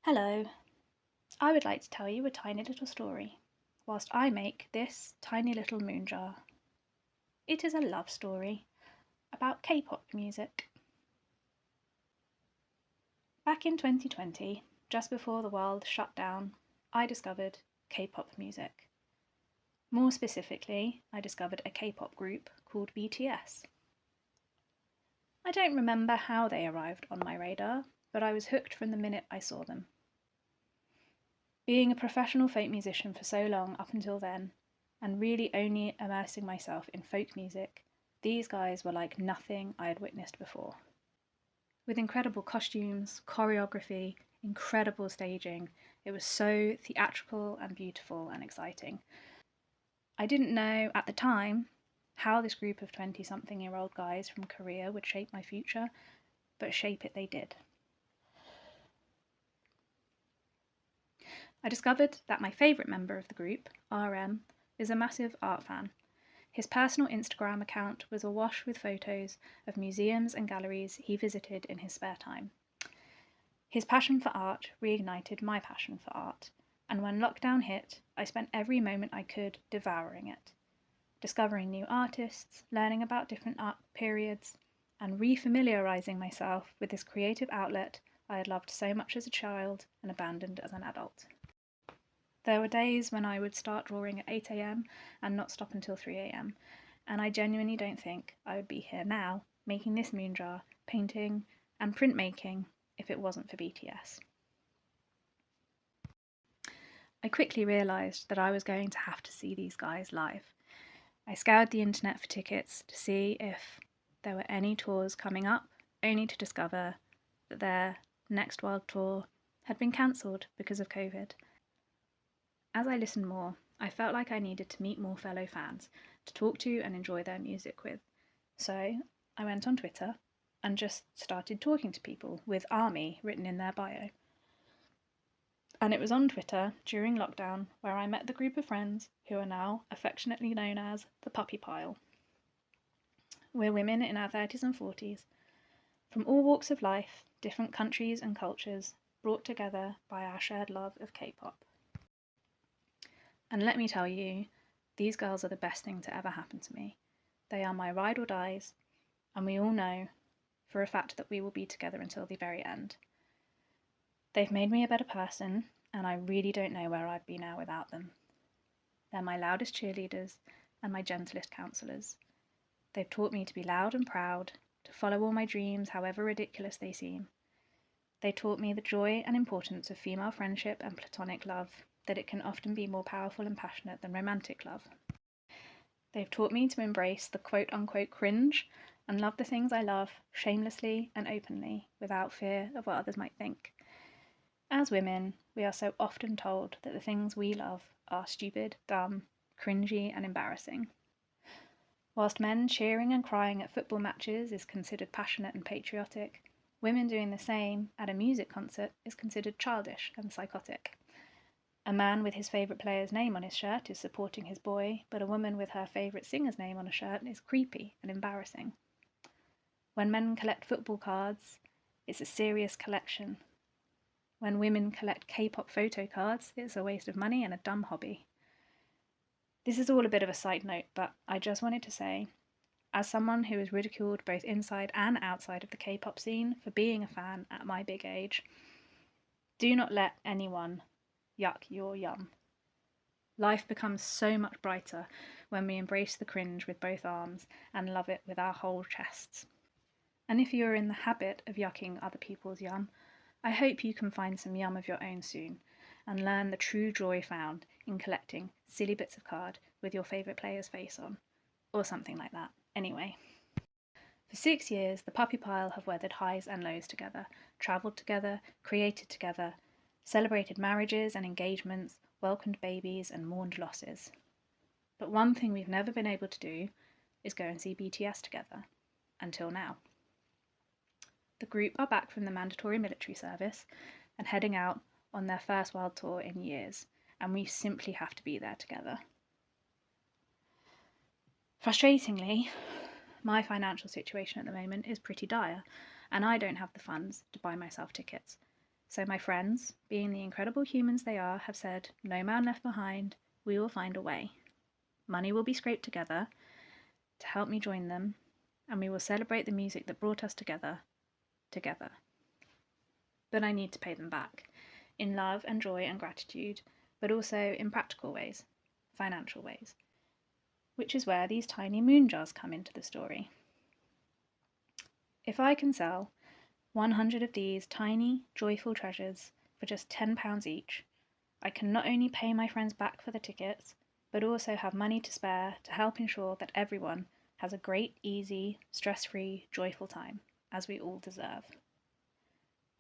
Hello, I would like to tell you a tiny little story, whilst I make this tiny little moon jar. It is a love story about K-pop music. Back in 2020, just before the world shut down, I discovered K-pop music. More specifically, I discovered a K-pop group called BTS. I don't remember how they arrived on my radar, but I was hooked from the minute I saw them. Being a professional folk musician for so long up until then, and really only immersing myself in folk music, these guys were like nothing I had witnessed before. With incredible costumes, choreography, incredible staging, it was so theatrical and beautiful and exciting. I didn't know at the time how this group of 20-something-year-old guys from Korea would shape my future, but shape it they did. I discovered that my favourite member of the group, RM, is a massive art fan. His personal Instagram account was awash with photos of museums and galleries he visited in his spare time. His passion for art reignited my passion for art, and when lockdown hit, I spent every moment I could devouring it, discovering new artists, learning about different art periods, and refamiliarising myself with this creative outlet I had loved so much as a child and abandoned as an adult. There were days when I would start drawing at 8 a.m. and not stop until 3 a.m., and I genuinely don't think I would be here now, making this moon jar, painting, and printmaking if it wasn't for BTS. I quickly realised that I was going to have to see these guys live. I scoured the internet for tickets to see if there were any tours coming up, only to discover that their next world tour had been cancelled because of COVID. As I listened more, I felt like I needed to meet more fellow fans to talk to and enjoy their music with. So I went on Twitter and just started talking to people with ARMY written in their bio. And it was on Twitter during lockdown where I met the group of friends who are now affectionately known as the Puppy Pile. We're women in our 30s and 40s, from all walks of life, different countries and cultures, brought together by our shared love of K-pop. And let me tell you, these girls are the best thing to ever happen to me. They are my ride or dies, and we all know for a fact that we will be together until the very end. They've made me a better person, and I really don't know where I'd be now without them. They're my loudest cheerleaders and my gentlest counsellors. They've taught me to be loud and proud, to follow all my dreams, however ridiculous they seem. They taught me the joy and importance of female friendship and platonic love, that it can often be more powerful and passionate than romantic love. They've taught me to embrace the quote-unquote cringe and love the things I love shamelessly and openly, without fear of what others might think. As women, we are so often told that the things we love are stupid, dumb, cringy, and embarrassing. Whilst men cheering and crying at football matches is considered passionate and patriotic, women doing the same at a music concert is considered childish and psychotic. A man with his favourite player's name on his shirt is supporting his boy, but a woman with her favourite singer's name on a shirt is creepy and embarrassing. When men collect football cards, it's a serious collection. When women collect K-pop photo cards, it's a waste of money and a dumb hobby. This is all a bit of a side note, but I just wanted to say, as someone who is ridiculed both inside and outside of the K-pop scene for being a fan at my big age, do not let anyone yuck your yum. Life becomes so much brighter when we embrace the cringe with both arms and love it with our whole chests. And if you are in the habit of yucking other people's yum, I hope you can find some yum of your own soon and learn the true joy found in collecting silly bits of card with your favourite player's face on, or something like that. Anyway. For 6 years, the Puppy Pile have weathered highs and lows together, travelled together, created together, celebrated marriages and engagements, welcomed babies, and mourned losses. But one thing we've never been able to do is go and see BTS together. Until now. The group are back from the mandatory military service and heading out on their first world tour in years, and we simply have to be there together. Frustratingly, my financial situation at the moment is pretty dire, and I don't have the funds to buy myself tickets. So my friends, being the incredible humans they are, have said, no man left behind, we will find a way. Money will be scraped together to help me join them, and we will celebrate the music that brought us together. But I need to pay them back, in love and joy and gratitude, but also in practical ways, financial ways, which is where these tiny moon jars come into the story. If I can sell 100 of these tiny, joyful treasures for just £10 each, I can not only pay my friends back for the tickets, but also have money to spare to help ensure that everyone has a great, easy, stress-free, joyful time, as we all deserve.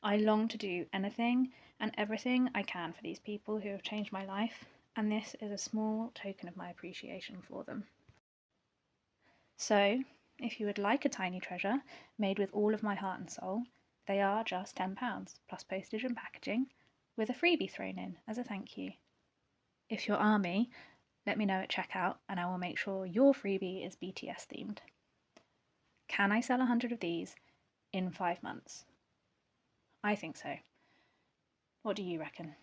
I long to do anything and everything I can for these people who have changed my life, and this is a small token of my appreciation for them. So, if you would like a tiny treasure made with all of my heart and soul, they are just £10 plus postage and packaging, with a freebie thrown in as a thank you. If you're Army, let me know at checkout and I will make sure your freebie is BTS themed. Can I sell 100 of these in 5 months? I think so. What do you reckon?